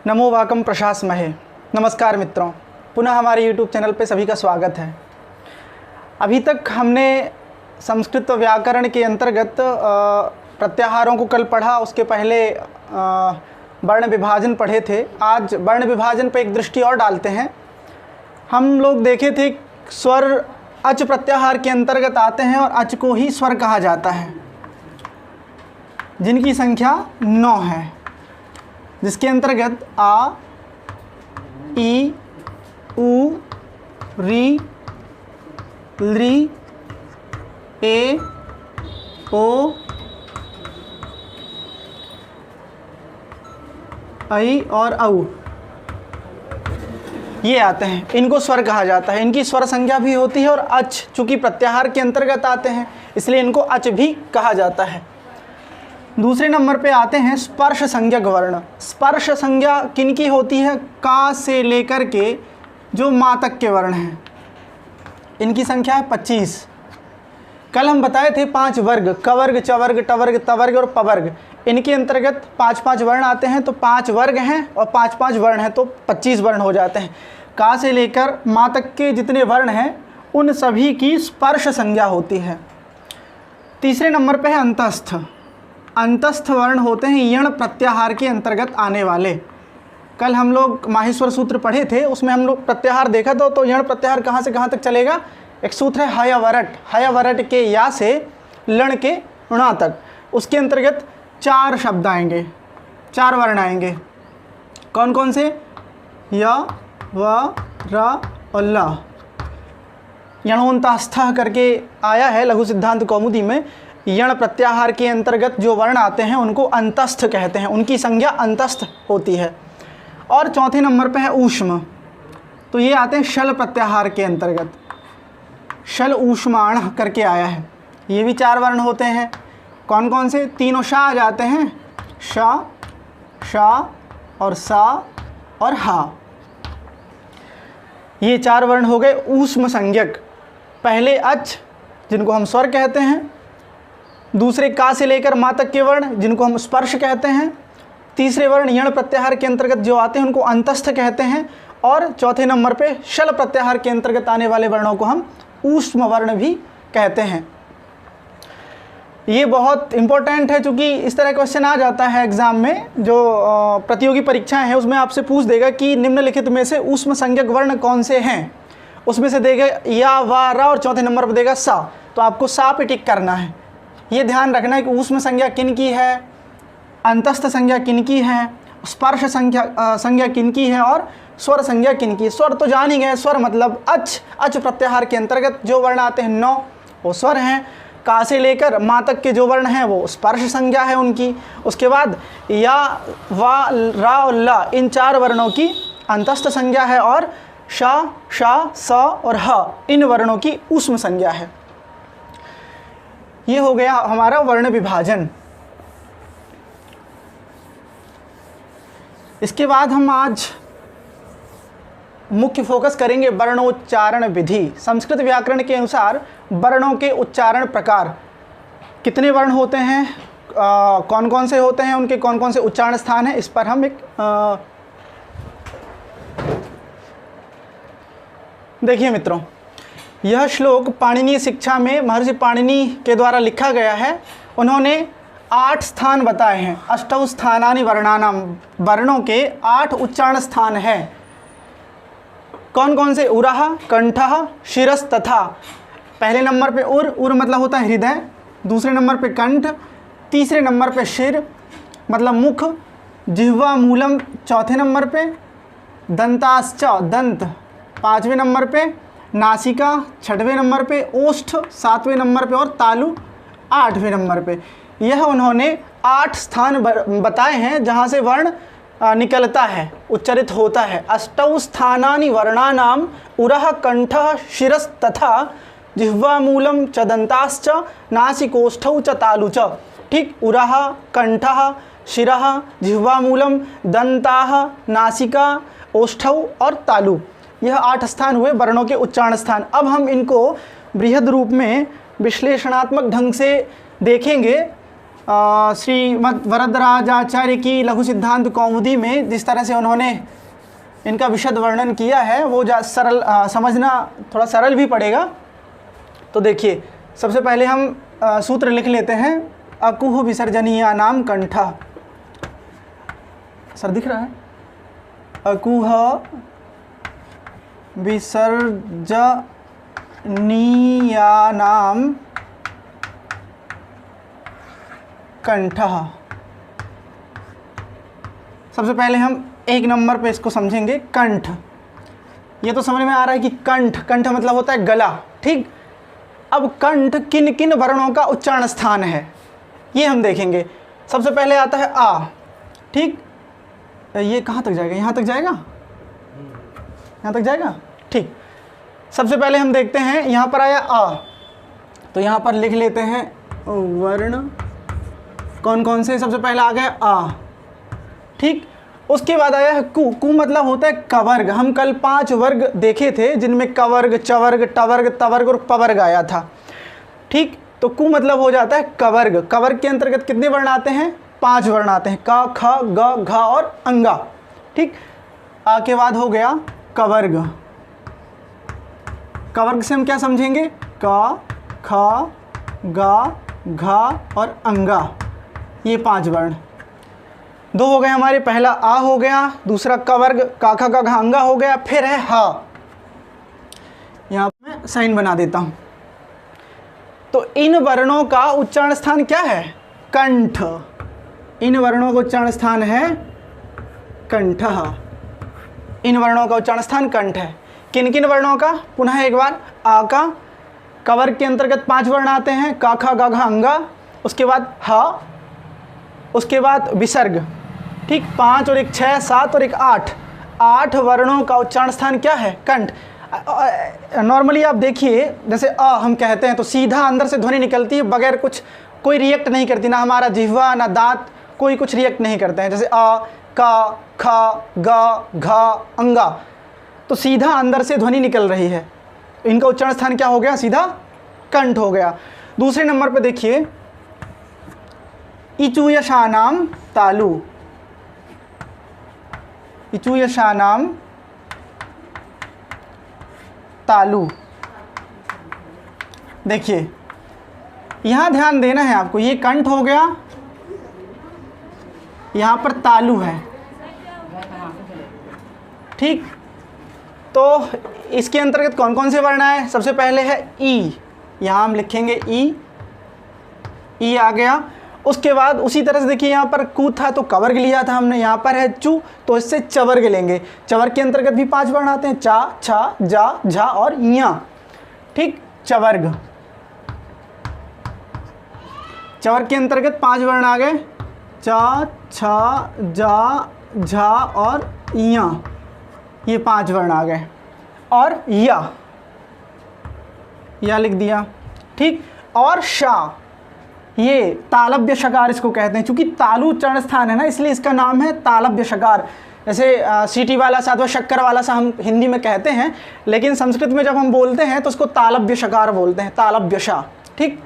नमो वाकम प्रशासमहे। नमस्कार मित्रों, पुनः हमारे YouTube चैनल पे सभी का स्वागत है। अभी तक हमने संस्कृत व्याकरण के अंतर्गत प्रत्याहारों को कल पढ़ा, उसके पहले वर्ण विभाजन पढ़े थे। आज वर्ण विभाजन पे एक दृष्टि और डालते हैं। हम लोग देखे थे स्वर अच प्रत्याहार के अंतर्गत आते हैं और अच को ही स्वर कहा जाता है, जिनकी संख्या 9 है, जिसके अंतर्गत आ, ई, उ, री, ली, ए, ओ, ऐ और औ ये आते हैं। इनको स्वर कहा जाता है। इनकी स्वर संज्ञा भी होती है और अच चूँकि प्रत्याहार के अंतर्गत आते हैं इसलिए इनको अच भी कहा जाता है। दूसरे नंबर पे आते हैं स्पर्श संज्ञक वर्ण। स्पर्श संज्ञा किनकी होती है? का से लेकर के जो मा तक के वर्ण हैं, इनकी संख्या है 25। कल हम बताए थे 5 वर्ग, क वर्ग, च वर्ग, ट वर्ग, त वर्ग और प वर्ग। इनके अंतर्गत 5-5 वर्ण आते हैं, तो 5 वर्ग हैं और 5-5 वर्ण हैं, तो 25 वर्ण हो जाते हैं। का से लेकर मा तक के जितने वर्ण हैं उन सभी की स्पर्श संज्ञा होती है। तीसरे नंबर पे है अंतस्थ। अंतस्थ वर्ण होते हैं यण प्रत्याहार के अंतर्गत आने वाले। कल हम लोग माहेश्वर सूत्र पढ़े थे, उसमें हम लोग प्रत्याहार देखा तो यण प्रत्याहार कहाँ से कहाँ तक चलेगा। एक सूत्र है हयवरट। हयवरट के या से लण के ण तक, उसके अंतर्गत 4 शब्द आएंगे, 4 वर्ण आएंगे। कौन कौन से? य, व, र और ल। यणोन्तास्थः करके आया है लघु सिद्धांत कौमुदी में। यण प्रत्याहार के अंतर्गत जो वर्ण आते हैं उनको अंतस्थ कहते हैं, उनकी संज्ञा अंतस्थ होती है। और चौथे नंबर पे है ऊष्म। तो ये आते हैं शल प्रत्याहार के अंतर्गत। शल ऊष्माण करके आया है, ये भी 4 वर्ण होते हैं। कौन कौन से? तीनों शा आ जाते हैं, शा, शा और सा और हा। ये 4 वर्ण हो गए ऊष्म संज्ञक। पहले अच जिनको हम स्वर कहते हैं, दूसरे का से लेकर मा तक के वर्ण जिनको हम स्पर्श कहते हैं, तीसरे वर्ण यण प्रत्याहार के अंतर्गत जो आते हैं उनको अंतस्थ कहते हैं, और चौथे नंबर पे शल प्रत्याहार के अंतर्गत आने वाले वर्णों को हम ऊष्म वर्ण भी कहते हैं। ये बहुत इंपॉर्टेंट है, क्योंकि इस तरह क्वेश्चन आ जाता है एग्जाम में। जो प्रतियोगी परीक्षाएं हैं उसमें आपसे पूछ देगा कि निम्नलिखित में से ऊष्म संज्ञक वर्ण कौन से हैं। उसमें से देगा या, वा, रा और चौथे नंबर पर देगा सा। तो आपको सा पे टिक करना है। ये ध्यान रखना है कि ऊष्म संज्ञा किन की है, अंतस्थ संज्ञा किन की है, स्पर्श संज्ञा किन की है और स्वर संज्ञा किन की। स्वर तो जान ही गए, स्वर मतलब अच। अच प्रत्याहार के अंतर्गत जो वर्ण आते हैं 9 वो स्वर हैं। का से लेकर मा तक के जो वर्ण हैं वो स्पर्श संज्ञा है उनकी। उसके बाद या, वा, रा और ला, इन 4 वर्णों की अंतस्थ संज्ञा है, और शा, शा, स और ह इन वर्णों की ऊष्म संज्ञा है। ये हो गया हमारा वर्ण विभाजन। इसके बाद हम आज मुख्य फोकस करेंगे वर्णोच्चारण विधि। संस्कृत व्याकरण के अनुसार वर्णों के उच्चारण प्रकार, कितने वर्ण होते हैं, कौन कौन से होते हैं, उनके कौन कौन से उच्चारण स्थान हैं, इस पर हम एक देखिए मित्रों, यह श्लोक पाणिनीय शिक्षा में महर्षि पाणिनि के द्वारा लिखा गया है। उन्होंने 8 स्थान बताए हैं। अष्टौ स्थानानि वर्णानाम, वर्णों के 8 उच्चारण स्थान हैं। कौन कौन से? उरः, कंठः, शिरस् तथा। पहले नंबर पे उर मतलब होता है हृदय, दूसरे नंबर पे कंठ, तीसरे नंबर पे शिर मतलब मुख, जिह्वा मूलम चौथे नंबर पे, दंताश्च दंत 5वें नंबर पे, नासिका 6वें नंबर पे, ओष्ठ 7वें नंबर पे और तालु 8वें नंबर पे। यह उन्होंने 8 स्थान बताए हैं जहाँ से वर्ण निकलता है, उच्चरित होता है। अष्टौ स्थानानि वर्णानाम उरः, कंठः, शिरस् तथा जिह्वामूलं च दंताश्च नासिकोष्ठौ च तालु च। ठीक, उरः, कंठः, शिरः, जिह्वामूलं, दंताः, नासिका, ओष्ठौ और तालु, यह 8 स्थान हुए वर्णों के उच्चारण स्थान। अब हम इनको बृहद रूप में विश्लेषणात्मक ढंग से देखेंगे श्रीमद् वरदराजाचार्य की लघु सिद्धांत कौमुदी में जिस तरह से उन्होंने इनका विशद वर्णन किया है वो सरल समझना थोड़ा सरल भी पड़ेगा। तो देखिए, सबसे पहले हम सूत्र लिख लेते हैं। अकुह विसर्जनीया नाम कंठा। सर दिख रहा है? अकुह विसर्जनीया नाम कंठः। सबसे पहले हम एक नंबर पे इसको समझेंगे, कंठ। ये तो समझ में आ रहा है कि कंठ, कंठ मतलब होता है गला, ठीक। अब कंठ किन किन वर्णों का उच्चारण स्थान है ये हम देखेंगे। सबसे पहले आता है आ, ठीक। ये कहाँ तक जाएगा? यहाँ तक जाएगा, यहाँ तक जाएगा, ठीक। सबसे पहले हम देखते हैं, यहाँ पर आया आ, तो यहाँ पर लिख लेते हैं वर्ण कौन कौन से। सबसे पहले आ गया आ, ठीक। उसके बाद आया है कु। कु मतलब होता है कवर्ग। हम कल 5 वर्ग देखे थे जिनमें कवर्ग, चवर्ग, टवर्ग, तवर्ग और पवर्ग आया था, ठीक। तो कु मतलब हो जाता है कवर्ग। कवर्ग के अंतर्गत कितने वर्ण आते हैं? 5 वर्ण आते हैं, क, ख, ग, घ और अंगा, ठीक। आ के बाद हो गया कवर्ग। कवर्ग से हम क्या समझेंगे? क, ख, ग, घ और अंगा, ये 5 वर्ण। 2 हो गए हमारे। पहला आ हो गया, दूसरा कवर्ग, का, ख, ग, घ, अंगा हो गया। फिर है हा। यहाँ पर मैं साइन बना देता हूँ। तो इन वर्णों का उच्चारण स्थान क्या है? कंठ। इन वर्णों का उच्चारण स्थान है कंठः। इन वर्णों का उच्चारण स्थान कंठ है। किन किन वर्णों का? पुनः एक बार, आ का, कवर्ग के अंतर्गत 5 वर्ण आते हैं, का, ख, ग, घ, अंगा। उसके बाद ह, उसके बाद विसर्ग, ठीक। 5 और 1 6, 7 और 1 8, 8 वर्णों का उच्चारण स्थान क्या है? कंठ। नॉर्मली आप देखिए, जैसे अ हम कहते हैं तो सीधा अंदर से ध्वनि निकलती है, बगैर कुछ कोई रिएक्ट नहीं करती, ना हमारा जिह्वा ना दांत, कोई कुछ रिएक्ट नहीं करते हैं। जैसे अ, क, ख, ग, घ, अंगा, तो सीधा अंदर से ध्वनि निकल रही है। इनका उच्चारण स्थान क्या हो गया? सीधा कंठ हो गया। दूसरे नंबर पे देखिए, इचूयशानाम तालु। इचूयशानाम तालु। देखिए, यहां ध्यान देना है आपको, ये कंठ हो गया, यहां पर तालु है, ठीक। तो इसके अंतर्गत कौन कौन से वर्ण आए? सबसे पहले है ई, यहां हम लिखेंगे ई, ई आ गया। उसके बाद उसी तरह से देखिए, यहाँ पर कू था तो कवर्ग लिया था हमने, यहाँ पर है चू तो इससे चवर्ग लेंगे। चवर्ग के अंतर्गत भी 5 वर्ण आते हैं, चा, छा, जा, झा और या, ठीक। चवर्ग, चवर्ग के अंतर्गत 5 वर्ण आ गए, चा, छा, जा, झा और या, ये 5 वर्ण आ गए। और या लिख दिया, ठीक। और शा, ये तालव्य शकार इसको कहते हैं। चूंकि तालु उच्चारण स्थान है ना, इसलिए इसका नाम है तालव्य शकार। जैसे सीटी वाला सा अथवा शक्कर वाला सा हम हिंदी में कहते हैं, लेकिन संस्कृत में जब हम बोलते हैं तो उसको तालव्य शकार बोलते हैं, तालव्यशा, ठीक।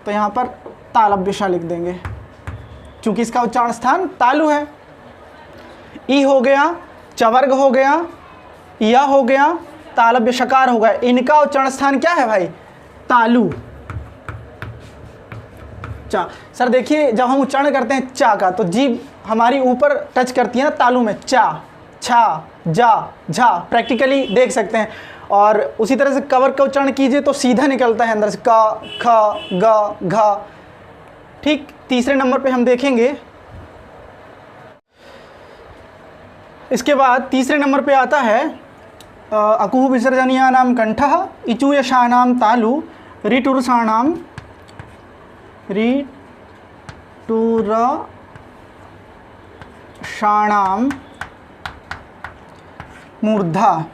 तो यहाँ पर तालव्यशा लिख देंगे, चूंकि इसका उच्चारण स्थान तालु है। ई हो गया, चवर्ग हो गया, या हो गया, तालव्य शकार हो गया। इनका उच्चारण स्थान क्या है भाई? तालु। चा। सर देखिए, जब हम उच्चारण करते हैं चा का तो जीभ हमारी ऊपर टच करती है ना तालु में, चा, छा, जा, झा, प्रैक्टिकली देख सकते हैं। और उसी तरह से कवर का उच्चारण कीजिए तो सीधा निकलता है अंदर से, क, ख, ग, घ, ठीक। तीसरे नंबर पे हम देखेंगे, इसके बाद तीसरे नंबर पे आता है अकुह विसर्जनीया नाम कंठः, इचूयशानाम तालु, ऋटुरसाणाम, ऋटुरषाणाम मूर्धा,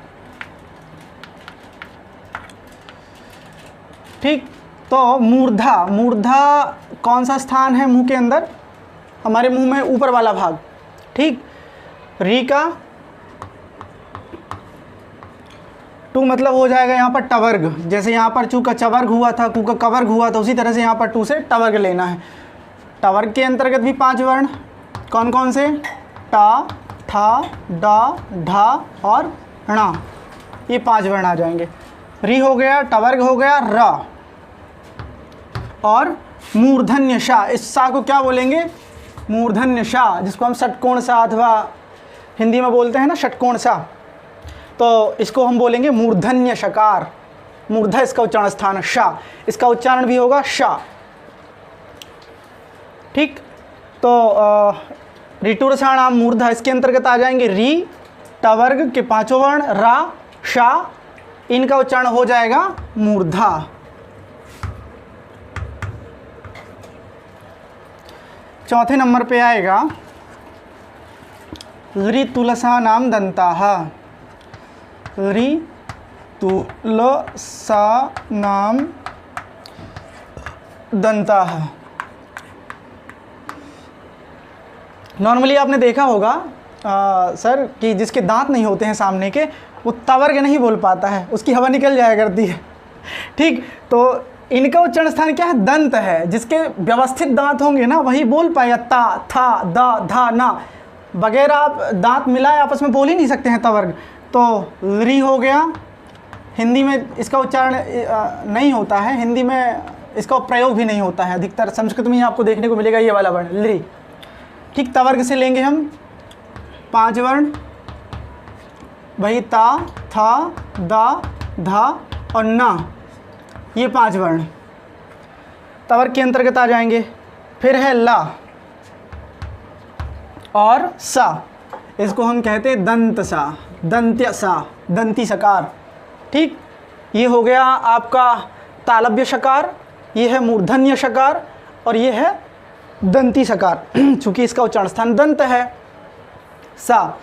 ठीक। तो मूर्धा, मूर्धा कौन सा स्थान है मुंह के अंदर? हमारे मुंह में ऊपर वाला भाग, ठीक। री का टू मतलब हो जाएगा यहाँ पर टवर्ग। जैसे यहाँ पर चू का चवर्ग हुआ था, कू का कवर्ग हुआ था, उसी तरह से यहाँ पर टू से टवर्ग लेना है। टवर्ग के अंतर्गत भी 5 वर्ण, कौन कौन से? टा, ठा, डा, ढा और णा, ये 5 वर्ण आ जाएंगे। री हो गया, टवर्ग हो गया, र और मूर्धन्य शा, इस सा को क्या बोलेंगे? मूर्धन्य शा, जिसको हम षटकोण सा अथवा हिंदी में बोलते हैं ना षटकोण सा, तो इसको हम बोलेंगे मूर्धन्य शकार। मूर्धा इसका उच्चारण स्थान, शा इसका उच्चारण भी होगा शा। ठीक, तो ऋटुरसाणाम मूर्धा इसके अंतर्गत आ जाएंगे री, टवर्ग के 5 वर्ण रा, शा, इनका उच्चारण हो जाएगा मूर्धा। चौथे नंबर पे आएगा ऋतुलसा नाम दंताः। ऋतुलसा नाम दंताः। नॉर्मली आपने देखा होगा सर कि जिसके दांत नहीं होते हैं सामने के, वो तवर्ग नहीं बोल पाता है, उसकी हवा निकल जाया करती है। ठीक, तो इनका उच्चारण स्थान क्या है? दंत है। जिसके व्यवस्थित दांत होंगे ना वही बोल पाएगा ता, था, दा, धा, ना। बगैर आप दांत मिलाए आपस में बोल ही नहीं सकते हैं तवर्ग। तो री हो गया, हिंदी में इसका उच्चारण नहीं होता है, हिंदी में इसका प्रयोग भी नहीं होता है, अधिकतर संस्कृत में ही आपको देखने को मिलेगा ये वाला वर्ण ली। ठीक, तवर्ग से लेंगे हम 5 वर्ण, वही ता, था, दा, धा और ना, ये 5 वर्ण तवर्ग के अंतर्गत आ जाएंगे। फिर है ला और सा, इसको हम कहते हैं दंत सा, दंत्य सा, दंती सकार। ठीक, ये हो गया आपका तालव्य शकार, ये है मूर्धन्य शकार और ये है दंती सकार, चूंकि इसका उच्चारण स्थान दंत है सा।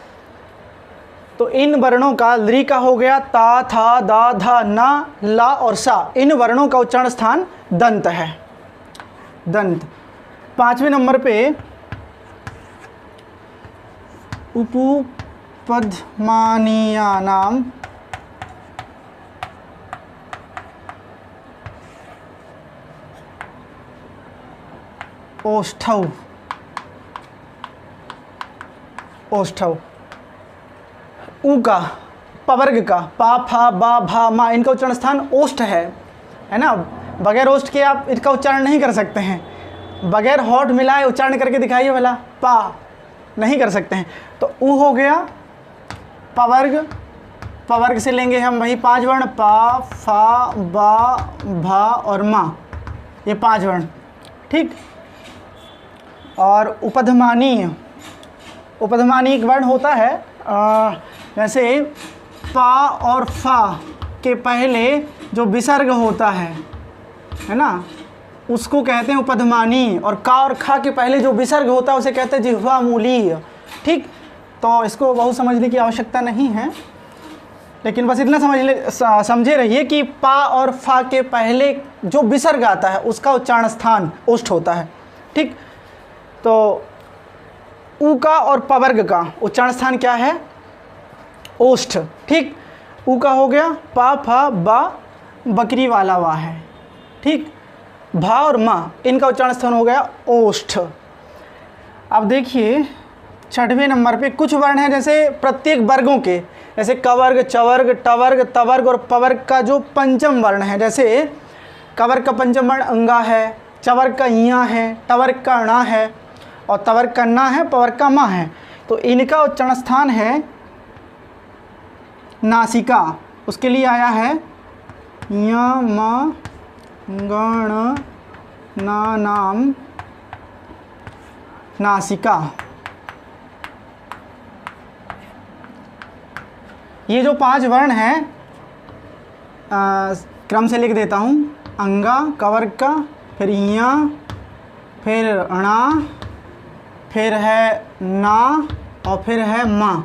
तो इन वर्णों का ली का हो गया ता, था, दा, धा, ना, ला और सा, इन वर्णों का उच्चारण स्थान दंत है, दंत। 5वें नंबर पे उपपदमानीयानाम ओष्ठौ, ओष्ठौ। ऊ का, पवर्ग का, पा, फा, बा, भा, मा, इनका उच्चारण स्थान ओष्ठ है ना। बगैर ओष्ठ के आप इसका उच्चारण नहीं कर सकते हैं। बगैर होठ मिलाए उच्चारण करके दिखाइए भला, पा नहीं कर सकते हैं। तो ऊ हो गया पवर्ग, पवर्ग से लेंगे हम वही 5 वर्ण पा, फा, बा, भा और मा, ये 5 वर्ण। ठीक, और उपधमानी, उपधमानी एक वर्ण होता है जैसे पा और फा के पहले जो विसर्ग होता है ना, उसको कहते हैं उपधमानी। और का और खा के पहले जो विसर्ग होता है उसे कहते हैं जिह्वा मूलीय। ठीक, तो इसको बहुत समझने की आवश्यकता नहीं है, लेकिन बस इतना समझे रहिए कि पा और फा के पहले जो विसर्ग आता है उसका उच्चारण स्थान ओष्ठ होता है। ठीक, तो ऊ का और पवर्ग का उच्चारण स्थान क्या है? ओष्ठ। ठीक, ऊ का हो गया पा, फा, बा, बकरी वाला वा है। ठीक, भा और मा, इनका उच्चारण स्थान हो गया ओष्ठ। अब देखिए 6वें नंबर पे कुछ वर्ण हैं जैसे प्रत्येक वर्गों के, जैसे कवर्ग, चवर्ग, टवर्ग, तवर्ग और पवर्ग का जो पंचम वर्ण है, जैसे कवर्ग का पंचम वर्ण अंगा है, चवर्ग का इया है, टवर्ग का णा है और तवर्ग का ना है, पवर्ग का मा है। तो इनका उच्चारण स्थान है नासिका। उसके लिए आया है या, मा, गण, ना, नाम, नासिका। ये जो 5 वर्ण हैं क्रम से लिख देता हूँ। अंगा कवर्ग का, फिर इया, फिर णा, फिर है ना और फिर है मा।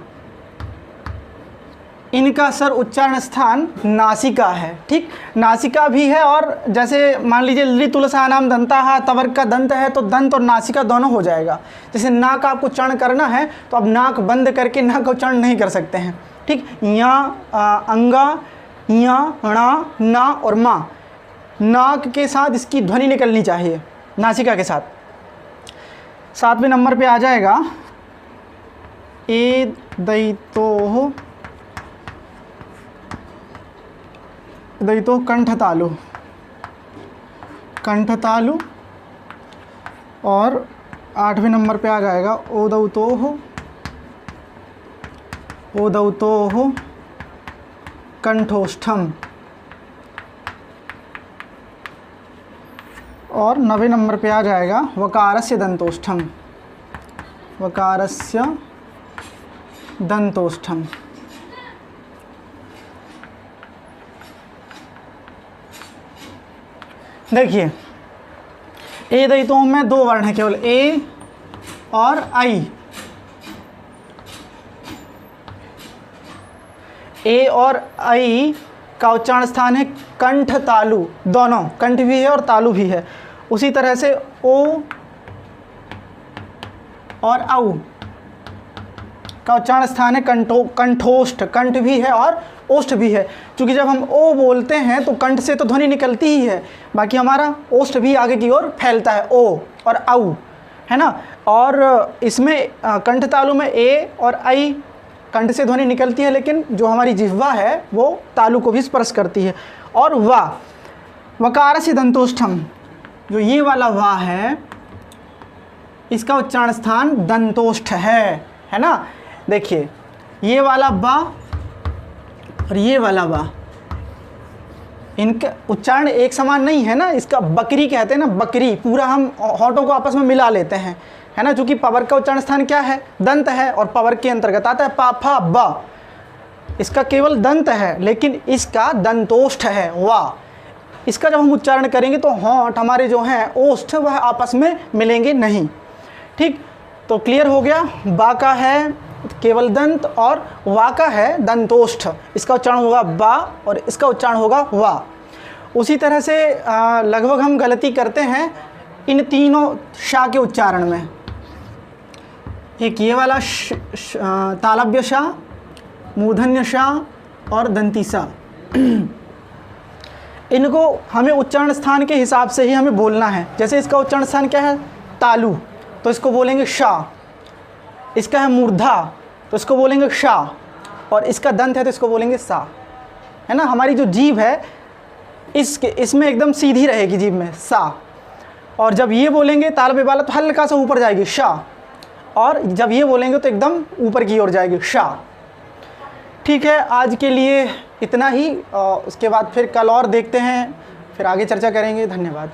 इनका सर उच्चारण स्थान नासिका है। ठीक, नासिका भी है और जैसे मान लीजिए ऋतुलसा नाम दंताः, तवर्ग का दंत है तो दंत और नासिका दोनों हो जाएगा। जैसे ना का आपको उच्चारण करना है तो आप नाक बंद करके ना का उच्चारण नहीं कर सकते हैं। ठीक, या अंगा, या, णा, ना और मा, नाक के साथ इसकी ध्वनि निकलनी चाहिए नासिका के साथ। 7वें नंबर पे आ जाएगा ए दयितोः कंठतालु, कंठतालु। और 8वें नंबर पे आ जाएगा ओदौतोः कंठोष्ठम। और 9वें नंबर पे आ जाएगा वकारस्य दंतोष्ठम, वकारस्य दंतोष्ठम। देखिए ए दयितों में 2 वर्ण हैं केवल, ए और आई। ए और आई का उच्चारण स्थान है कंठ तालु, दोनों कंठ भी है और तालु भी है। उसी तरह से ओ और औ का उच्चारण स्थान है कंठोष्ठ, कंठ भी है और ओष्ठ भी है। क्योंकि जब हम ओ बोलते हैं तो कंठ से तो ध्वनि निकलती ही है, बाकी हमारा ओष्ठ भी आगे की ओर फैलता है, ओ और औ, है ना। और इसमें कंठ तालु में ए और आई कंठ से ध्वनि निकलती है, लेकिन जो हमारी जिह्वा है वो तालु को भी स्पर्श करती है। और वा, वकारस्य दंतोष्ठम, जो ये वाला वा है इसका उच्चारण स्थान दंतोष्ठ है ना। देखिए ये वाला बा और ये वाला बा, इनका उच्चारण एक समान नहीं है ना। इसका बकरी कहते हैं ना, बकरी, पूरा हम होठों को आपस में मिला लेते हैं, है ना। क्योंकि पवर का उच्चारण स्थान क्या है, दंत है, और पवर के अंतर्गत आता है पा फा ब। इसका केवल दंत है, लेकिन इसका दंतोष्ठ है वा। इसका जब हम उच्चारण करेंगे तो होंठ हमारे जो हैं ओष्ठ वह आपस में मिलेंगे नहीं। ठीक, तो क्लियर हो गया। बा का है केवल दंत और वा का है दंतोष्ठ। इसका उच्चारण होगा बा और इसका उच्चारण होगा वा। उसी तरह से लगभग हम गलती करते हैं इन तीनों शा के उच्चारण में। एक ये वाला तालव्य शा, मूर्धन्य शा और दंती सा, इनको हमें उच्चारण स्थान के हिसाब से ही हमें बोलना है। जैसे इसका उच्चारण स्थान क्या है, तालु, तो इसको बोलेंगे शा। इसका है मूर्धा, तो इसको बोलेंगे शा। और इसका दंत है तो इसको बोलेंगे सा, है ना। हमारी जो जीभ है इसमें एकदम सीधी रहेगी जीभ में, सा। और जब ये बोलेंगे तालव्य वाला तो हल्का सा ऊपर जाएगी शा, और जब ये बोलेंगे तो एकदम ऊपर की ओर जाएगी शा। ठीक है, आज के लिए इतना ही। उसके बाद फिर कल और देखते हैं, फिर आगे चर्चा करेंगे। धन्यवाद।